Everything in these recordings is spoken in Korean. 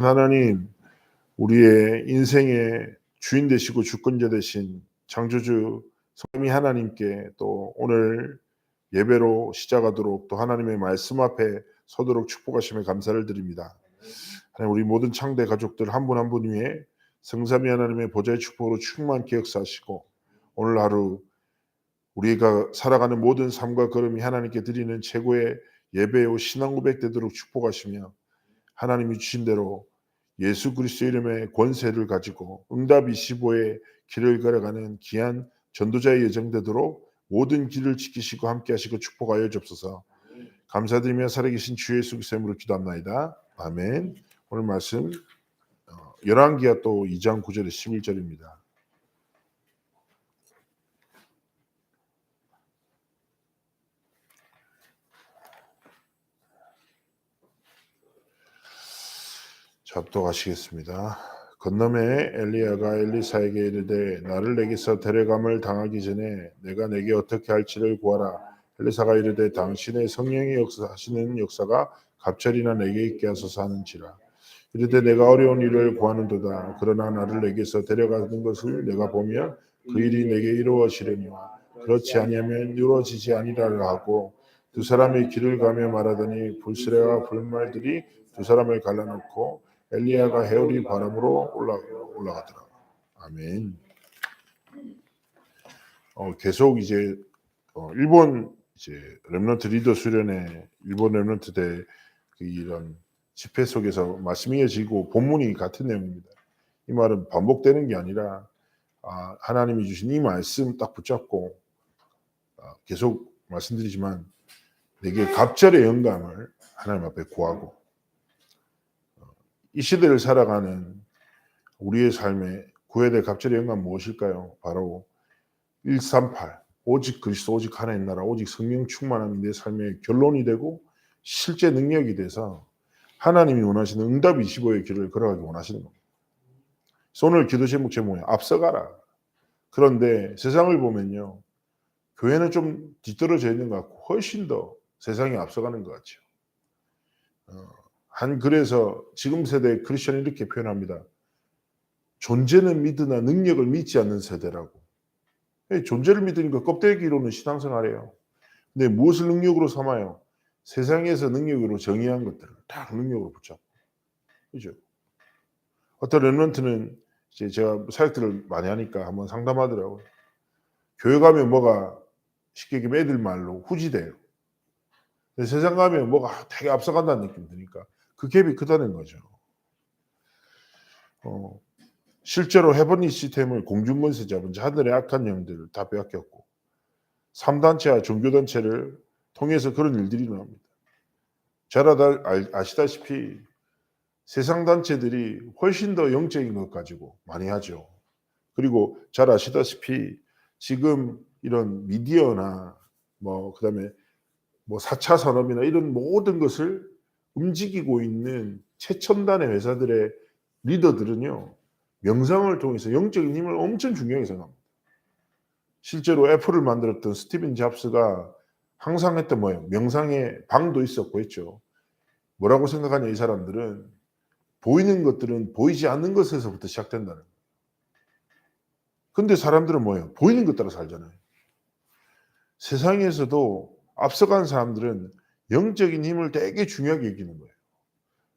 하나님, 우리의 인생의 주인 되시고 주권자 되신 창조주 성삼위 하나님께 또 오늘 예배로 시작하도록 또 하나님의 말씀 앞에 서도록 축복하시며 감사를 드립니다. 하나님, 우리 모든 창대 가족들 한 분 한 분 위에 성삼위 하나님의 보좌의 축복으로 충만케 역사하시고 오늘 하루 우리가 살아가는 모든 삶과 걸음이 하나님께 드리는 최고의 예배요 신앙 고백 되도록 축복하시며 하나님이 주신 대로 예수 그리스도 이름의 권세를 가지고 응답 25의 길을 걸어가는 귀한 전도자의 예정되도록 모든 길을 지키시고 함께 하시고 축복하여 주옵소서. 감사드리며 살아계신 주 예수 그리스도 이름으로 기도합나이다. 아멘. 오늘 말씀 열왕기하 또 2장 9절에 11절입니다. 잡독하시겠습니다. 건너매 엘리야가 엘리사에게 이르되 나를 내게서 데려감을 당하기 전에 내가 내게 어떻게 할지를 구하라. 엘리사가 이르되 당신의 성령의 역사하시는 역사가 갑절이나 내게 있게 하소서 하는지라. 이르되 내가 어려운 일을 구하는도다. 그러나 나를 내게서 데려가는 것을 내가 보면 그 일이 내게 이루어지려니와 그렇지 아니하면 이루어지지 아니라라 하고 두 사람의 길을 가며 말하더니 불수레와 불말들이 두 사람을 갈라놓고 엘리야가 해오리 바람으로 올라가더라. 아멘. 계속 이제 일본 이제 렘넌트 리더 수련회 일본 렘넌트 대 이런 집회 속에서 말씀이 이어지고 본문이 같은 내용입니다. 이 말은 반복되는 게 아니라 하나님이 주신 이 말씀 딱 붙잡고 계속 말씀드리지만 내게 갑절의 영감을 하나님 앞에 구하고 이 시대를 살아가는 우리의 삶에 구해야 될 갑절의 영감 무엇일까요? 바로 138 오직 그리스도 오직 하나님 나라 오직 성령 충만함이 내 삶의 결론이 되고 실제 능력이 돼서 하나님이 원하시는 응답 25의 길을 걸어가기 원하시는 겁니다. 오늘 기도 제목 제목이 앞서가라. 그런데 세상을 보면요. 교회는 좀 뒤떨어져 있는 것 같고 훨씬 더 세상이 앞서가는 것 같죠. 한 글에서 지금 세대 크리스천이 이렇게 표현합니다. 존재는 믿으나 능력을 믿지 않는 세대라고. 존재를 믿으니까 껍데기로는 신앙생활해요. 근데 무엇을 능력으로 삼아요? 세상에서 능력으로 정의한 것들을 다 능력으로 붙잡고. 그죠? 어떤 렘넌트는 이제 제가 사역들을 많이 하니까 한번 상담하더라고요. 교회 가면 뭐가 쉽게 얘기하면 애들 말로 후지돼요. 세상 가면 뭐가 되게 앞서간다는 느낌이 드니까 그 갭이 크다는 거죠. 실제로 헤븐리 시스템을 공중권세 잡은 하늘의 악한 영들을 다 빼앗겼고 3단체와 종교단체를 통해서 그런 일들이 일어납니다. 잘 아시다시피 세상 단체들이 훨씬 더 영적인 것 가지고 많이 하죠. 그리고 잘 아시다시피 지금 이런 미디어나 그다음에 4차 산업이나 이런 모든 것을 움직이고 있는 최첨단의 회사들의 리더들은요. 명상을 통해서 영적인 힘을 엄청 중요하게 생각합니다. 실제로 애플을 만들었던 스티븐 잡스가 항상 했던 뭐예요? 명상의 방도 있었고 했죠. 뭐라고 생각하냐 이 사람들은 보이는 것들은 보이지 않는 것에서부터 시작된다는 거예요. 근데 사람들은 뭐예요? 보이는 것 따라 살잖아요. 세상에서도 앞서간 사람들은 영적인 힘을 되게 중요하게 여기는 거예요.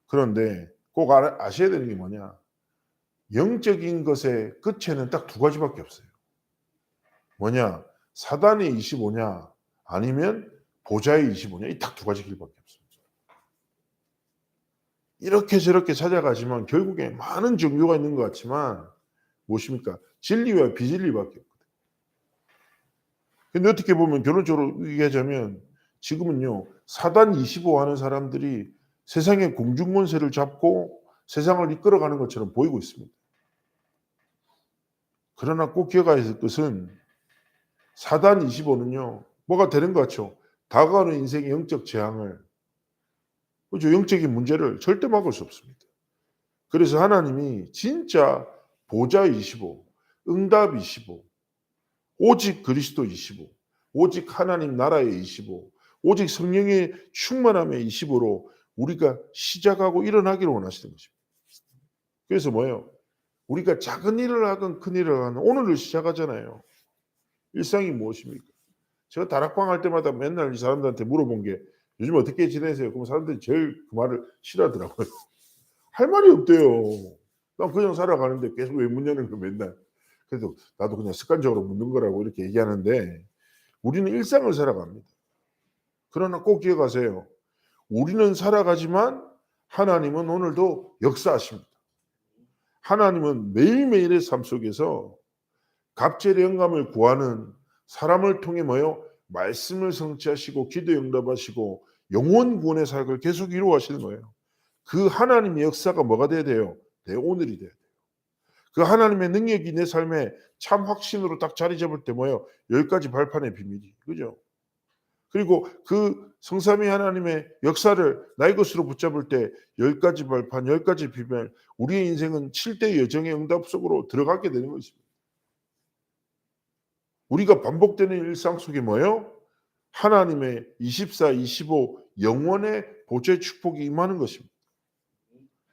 그런데 꼭 아셔야 되는 게 뭐냐? 영적인 것의 끝에는 딱 두 가지밖에 없어요. 뭐냐? 사단의 25냐 아니면 보좌의 25냐 이 딱 두 가지 길밖에 없습니다. 이렇게 저렇게 찾아가시면 결국에 많은 종교가 있는 것 같지만 무엇입니까? 진리와 비진리밖에 없거든요. 근데 어떻게 보면 결론적으로 얘기하자면 지금은요. 사단 25 하는 사람들이 세상의 공중권세를 잡고 세상을 이끌어가는 것처럼 보이고 있습니다. 그러나 꼭 기억해야 할 것은 사단 25는요. 뭐가 되는 것 같죠? 다가오는 인생의 영적 재앙을 그렇죠? 영적인 문제를 절대 막을 수 없습니다. 그래서 하나님이 진짜 보좌 25, 응답 25, 오직 그리스도 25, 오직 하나님 나라의 25, 오직 성령의 충만함의 25로 우리가 시작하고 일어나기를 원하시는 것입니다. 그래서 뭐예요? 우리가 작은 일을 하든 큰 일을 하든 오늘을 시작하잖아요. 일상이 무엇입니까? 제가 다락방 할 때마다 맨날 이 사람들한테 물어본 게 "요즘 어떻게 지내세요?" 그럼 사람들이 제일 그 말을 싫어하더라고요. 할 말이 없대요. 난 그냥 살아가는데 계속 왜 묻냐는 거 맨날. 그래도 나도 그냥 습관적으로 묻는 거라고 이렇게 얘기하는데 우리는 일상을 살아갑니다. 그러나 꼭 기억하세요. 우리는 살아가지만 하나님은 오늘도 역사하십니다. 하나님은 매일매일의 삶 속에서 갑절의 영감을 구하는 사람을 통해 뭐요? 말씀을 성취하시고 기도 응답하시고 영혼 구원의 사역을 계속 이루어가시는 거예요. 그 하나님의 역사가 뭐가 돼야 돼요? 내 오늘이 돼야 돼요. 그 하나님의 능력이 내 삶에 참 확신으로 딱 자리 잡을 때 뭐예요? 10가지 발판의 비밀이. 그죠? 그리고 그 성삼위 하나님의 역사를 나의 것으로 붙잡을 때 10가지 발판, 10가지 비밀, 우리의 인생은 7대 여정의 응답 속으로 들어가게 되는 것입니다. 우리가 반복되는 일상 속에 뭐예요? 하나님의 24, 25 영원의 보좌의 축복이 임하는 것입니다.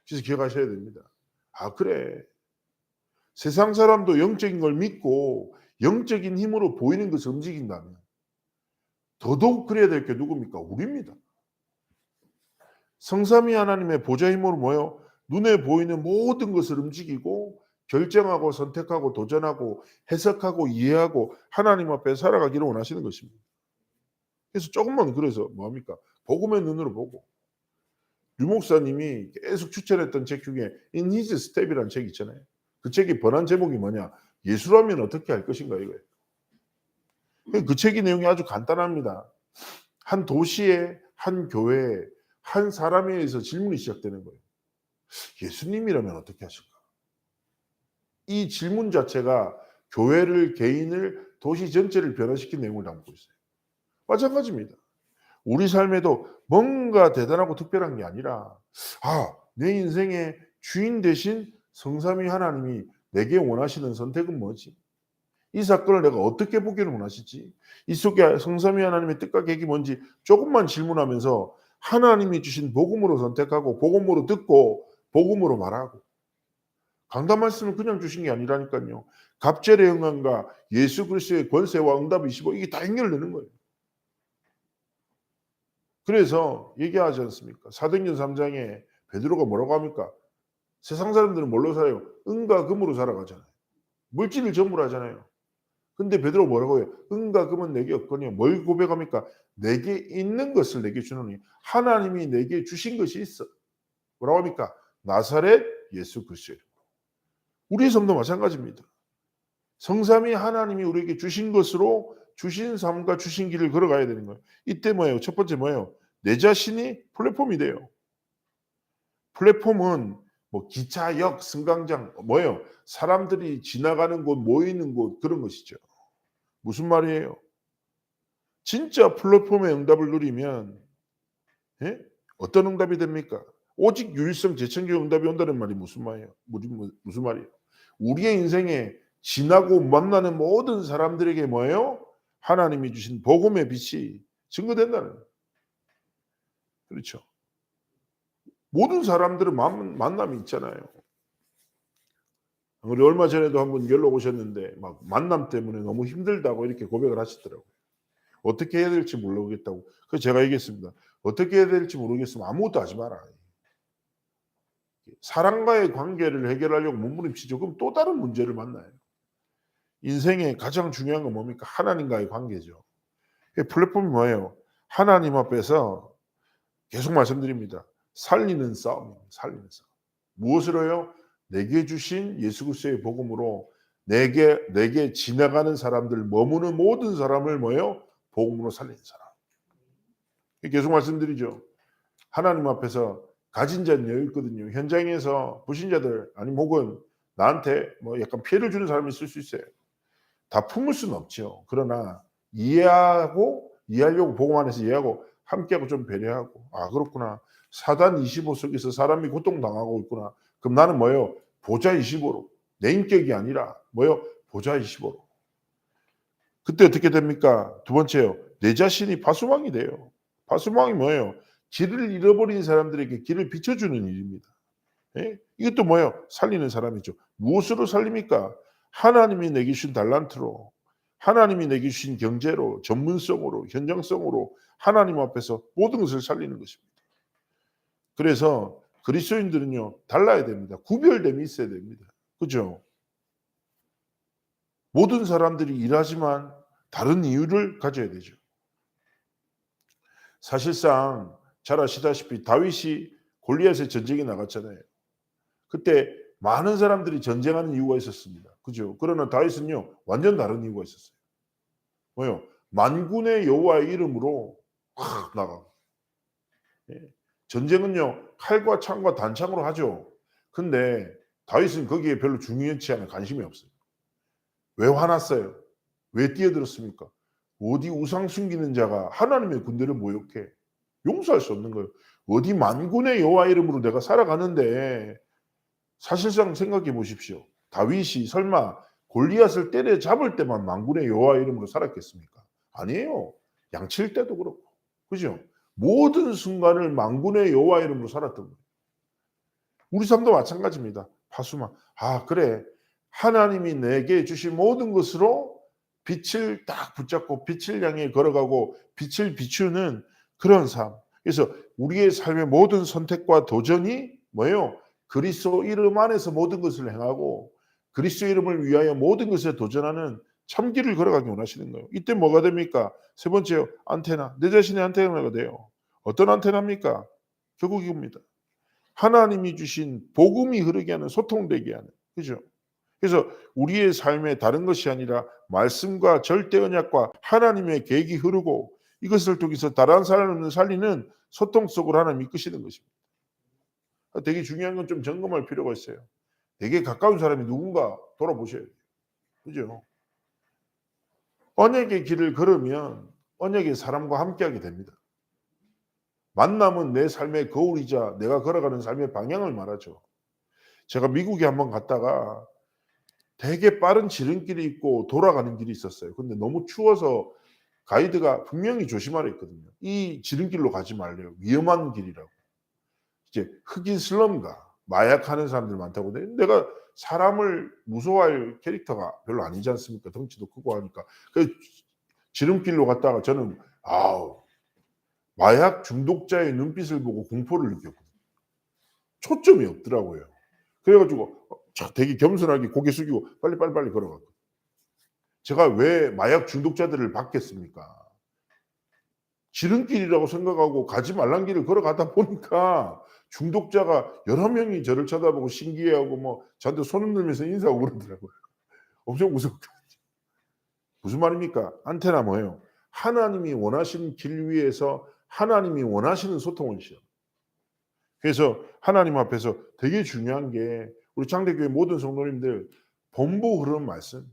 그래서 기억하셔야 됩니다. 아, 그래. 세상 사람도 영적인 걸 믿고 영적인 힘으로 보이는 것을 움직인다면 더더욱 그래야 될 게 누굽니까? 우리입니다. 성삼위 하나님의 보좌 힘으로 뭐예요? 눈에 보이는 모든 것을 움직이고 결정하고 선택하고 도전하고 해석하고 이해하고 하나님 앞에 살아가기를 원하시는 것입니다. 그래서 조금만 그래서 뭐합니까? 복음의 눈으로 보고 류 목사님이 계속 추천했던 책 중에 In His Step이라는 책이 있잖아요. 그 책이 번안 제목이 뭐냐? 예수라면 어떻게 할 것인가 이거예요. 그 책의 내용이 아주 간단합니다. 한 도시에 한 교회에 한 사람에 의해서 질문이 시작되는 거예요. 예수님이라면 어떻게 하실까? 이 질문 자체가 교회를, 개인을, 도시 전체를 변화시킨 내용을 담고 있어요. 마찬가지입니다. 우리 삶에도 뭔가 대단하고 특별한 게 아니라 내 인생의 주인 되신 성삼위 하나님이 내게 원하시는 선택은 뭐지? 이 사건을 내가 어떻게 보기를 원하시지? 이 속에 성삼위 하나님의 뜻과 계획이 뭔지 조금만 질문하면서 하나님이 주신 복음으로 선택하고 복음으로 듣고 복음으로 말하고 강단 말씀을 그냥 주신 게 아니라니까요. 갑절의 영광과 예수 그리스도의 권세와 응답 25 이게 다 연결되는 거예요. 그래서 얘기하지 않습니까? 사도행전 3장에 베드로가 뭐라고 합니까? 세상 사람들은 뭘로 살아요? 은과 금으로 살아가잖아요. 물질을 전부로 하잖아요. 근데 베드로가 뭐라고 해요? 은과 금은 내게 없거니와 뭘 고백합니까? 내게 있는 것을 내게 주노니 하나님이 내게 주신 것이 있어. 뭐라고 합니까? 나사렛 예수 그리스도. 우리의 삶도 마찬가지입니다. 성삼위 하나님이 우리에게 주신 것으로 주신 삶과 주신 길을 걸어가야 되는 거예요. 이때 뭐예요? 첫 번째 뭐예요? 내 자신이 플랫폼이 돼요. 플랫폼은 뭐 기차역, 승강장 뭐예요? 사람들이 지나가는 곳, 모이는 곳 그런 것이죠. 무슨 말이에요? 진짜 플랫폼의 응답을 누리면 어떤 응답이 됩니까? 오직 유일성 재청기 응답이 온다는 말이 무슨 말이에요? 무슨 말이에요? 우리의 인생에 지나고 만나는 모든 사람들에게 뭐예요? 하나님이 주신 복음의 빛이 증거된다는 거예요. 그렇죠. 모든 사람들은 만남이 있잖아요. 우리 얼마 전에도 한번 연락 오셨는데 막 만남 때문에 너무 힘들다고 이렇게 고백을 하시더라고요. 어떻게 해야 될지 모르겠다고. 그래서 제가 얘기했습니다. 어떻게 해야 될지 모르겠으면 아무것도 하지 마라. 사람과의 관계를 해결하려고 몸부림치죠. 그럼 또 다른 문제를 만나요. 인생의 가장 중요한 건 뭡니까? 하나님과의 관계죠. 플랫폼이 뭐예요? 하나님 앞에서 계속 말씀드립니다. 살리는 싸움입니다. 살리는 싸움. 무엇으로요? 내게 주신 예수 그리스도의 복음으로 내게 지나가는 사람들, 머무는 모든 사람을 뭐예요? 복음으로 살리는 사람. 계속 말씀드리죠. 하나님 앞에서 가진 자는 여유 있거든요. 현장에서 불신자들 아니면 혹은 나한테 뭐 약간 피해를 주는 사람이 있을 수 있어요. 다 품을 수는 없죠. 그러나 이해하려고 복음 안에서 이해하고 함께하고 좀 배려하고 그렇구나. 사단 25 속에서 사람이 고통당하고 있구나. 그럼 나는 뭐예요? 보좌 25로 내 인격이 아니라 뭐예요? 보좌 25로. 그때 어떻게 됩니까? 두 번째요. 내 자신이 파수망이 돼요. 파수망이 뭐예요? 길을 잃어버린 사람들에게 길을 비춰주는 일입니다. 예? 이것도 뭐예요? 살리는 사람이죠. 무엇으로 살립니까? 하나님이 내게 주신 달란트로, 하나님이 내게 주신 경제로, 전문성으로, 현장성으로 하나님 앞에서 모든 것을 살리는 것입니다. 그래서 그리스도인들은요, 달라야 됩니다. 구별됨이 있어야 됩니다. 그죠? 모든 사람들이 일하지만 다른 이유를 가져야 되죠. 사실상 잘 아시다시피 다윗이 골리앗의 전쟁에 나갔잖아요. 그때 많은 사람들이 전쟁하는 이유가 있었습니다. 그죠? 그러나 다윗은요, 완전 다른 이유가 있었어요. 뭐요? 만군의 여호와의 이름으로 확 나가고. 예. 전쟁은요, 칼과 창과 단창으로 하죠. 근데 다윗은 거기에 별로 중요치 않아 관심이 없어요. 왜 화났어요? 왜 뛰어들었습니까? 어디 우상 숨기는 자가 하나님의 군대를 모욕해? 용서할 수 없는 거예요. 어디 만군의 여호와 이름으로 내가 살아가는데 사실상 생각해 보십시오. 다윗이 설마 골리앗을 때려잡을 때만 만군의 여호와 이름으로 살았겠습니까? 아니에요. 양칠 때도 그렇고. 그죠? 모든 순간을 만군의 여호와 이름으로 살았던 거예요. 우리 삶도 마찬가지입니다. 파수마. 아, 그래. 하나님이 내게 주신 모든 것으로 빛을 딱 붙잡고 빛을 향해 걸어가고 빛을 비추는 그런 삶. 그래서 우리의 삶의 모든 선택과 도전이 뭐예요? 그리스도 이름 안에서 모든 것을 행하고 그리스도 이름을 위하여 모든 것에 도전하는 참 길을 걸어가기 원하시는 거예요. 이때 뭐가 됩니까? 세 번째요. 안테나. 내 자신의 안테나가 돼요. 어떤 안테나입니까? 결국 이겁니다. 하나님이 주신 복음이 흐르게 하는 소통되게 하는. 그죠? 그래서 우리의 삶에 다른 것이 아니라 말씀과 절대 언약과 하나님의 계획이 흐르고 이것을 통해서 다른 사람을 살리는 소통 속으로 하나님이 이끄시는 것입니다. 되게 중요한 건 좀 점검할 필요가 있어요. 되게 가까운 사람이 누군가 돌아보셔야 돼요. 그죠? 언약의 길을 걸으면 언약의 사람과 함께하게 됩니다. 만남은 내 삶의 거울이자 내가 걸어가는 삶의 방향을 말하죠. 제가 미국에 한번 갔다가 되게 빠른 지름길이 있고 돌아가는 길이 있었어요. 근데 너무 추워서 가이드가 분명히 조심하라 했거든요. 이 지름길로 가지 말래요. 위험한 길이라고. 이제 흑인 슬럼가 마약하는 사람들 많다고. 근데 내가 사람을 무서워할 캐릭터가 별로 아니지 않습니까? 덩치도 크고 하니까. 그 지름길로 갔다가 저는 아우 마약 중독자의 눈빛을 보고 공포를 느꼈거든요. 초점이 없더라고요. 그래 가지고 되게 겸손하게 고개 숙이고 빨리 걸어갔거든요. 제가 왜 마약 중독자들을 받겠습니까? 지름길이라고 생각하고 가지 말란 길을 걸어가다 보니까 중독자가 여러 명이 저를 쳐다보고 신기해하고 뭐 저한테 손 흔들면서 인사하고 그러더라고요. 엄청 무섭거든요. 무슨 말입니까? 안테나 뭐예요? 하나님이 원하시는 길 위에서 하나님이 원하시는 소통을 시요. 그래서 하나님 앞에서 되게 중요한 게 우리 창대교회 모든 성도님들 본부 흐름 말씀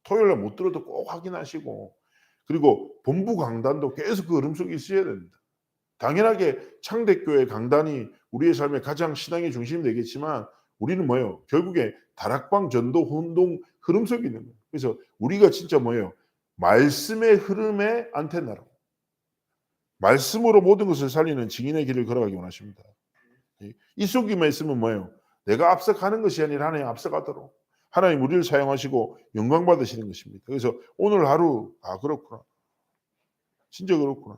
토요일 날 못 들어도 꼭 확인하시고 그리고 본부 강단도 계속 그 흐름 속에 있어야 됩니다. 당연하게 창대교회 강단이 우리의 삶의 가장 신앙의 중심이 되겠지만 우리는 뭐예요? 결국에 다락방 전도 혼동 흐름 속에 있는 거예요. 그래서 우리가 진짜 뭐예요? 말씀의 흐름의 안테나로 말씀으로 모든 것을 살리는 증인의 길을 걸어가기 원하십니다. 이 속에만 있으면 뭐예요? 내가 앞서가는 것이 아니라 하나님 앞서가도록 하나님 우리를 사용하시고 영광 받으시는 것입니다. 그래서 오늘 하루 그렇구나. 진짜 그렇구나.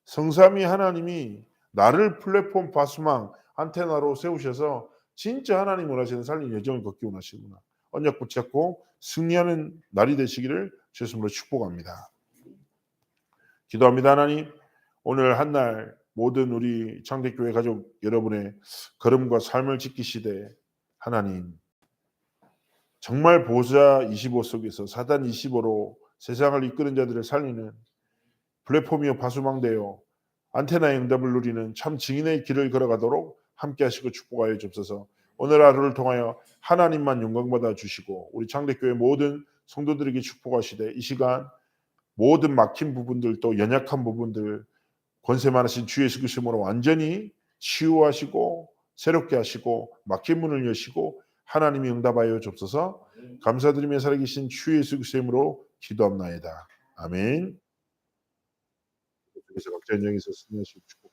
성삼위 하나님이 나를 플랫폼 바수망 안테나로 세우셔서 진짜 하나님 원하시는 살린 여정을 걷기 원하시구나. 언약 붙잡고 승리하는 날이 되시기를 주님으로 축복합니다. 기도합니다. 하나님 오늘 한 날 모든 우리 창대교회 가족 여러분의 걸음과 삶을 지키시되 하나님 정말 보좌 25 속에서 사단 25로 세상을 이끄는 자들을 살리는 플랫폼이요 바수망대요 안테나의 응답을 누리는 참 증인의 길을 걸어가도록 함께 하시고 축복하여 주옵소서. 오늘 하루를 통하여 하나님만 영광받아 주시고 우리 창대교회 모든 성도들에게 축복하시되 이 시간 모든 막힌 부분들 또 연약한 부분들 권세 많으신 주 예수 그리스도로 완전히 치유하시고 새롭게 하시고 막힌 문을 여시고 하나님이 응답하여 주옵소서. 감사드리며 살아계신 주 예수 그리스도로 기도합나이다. 아멘. 그래서 각자 인정에서 승리하시고 축복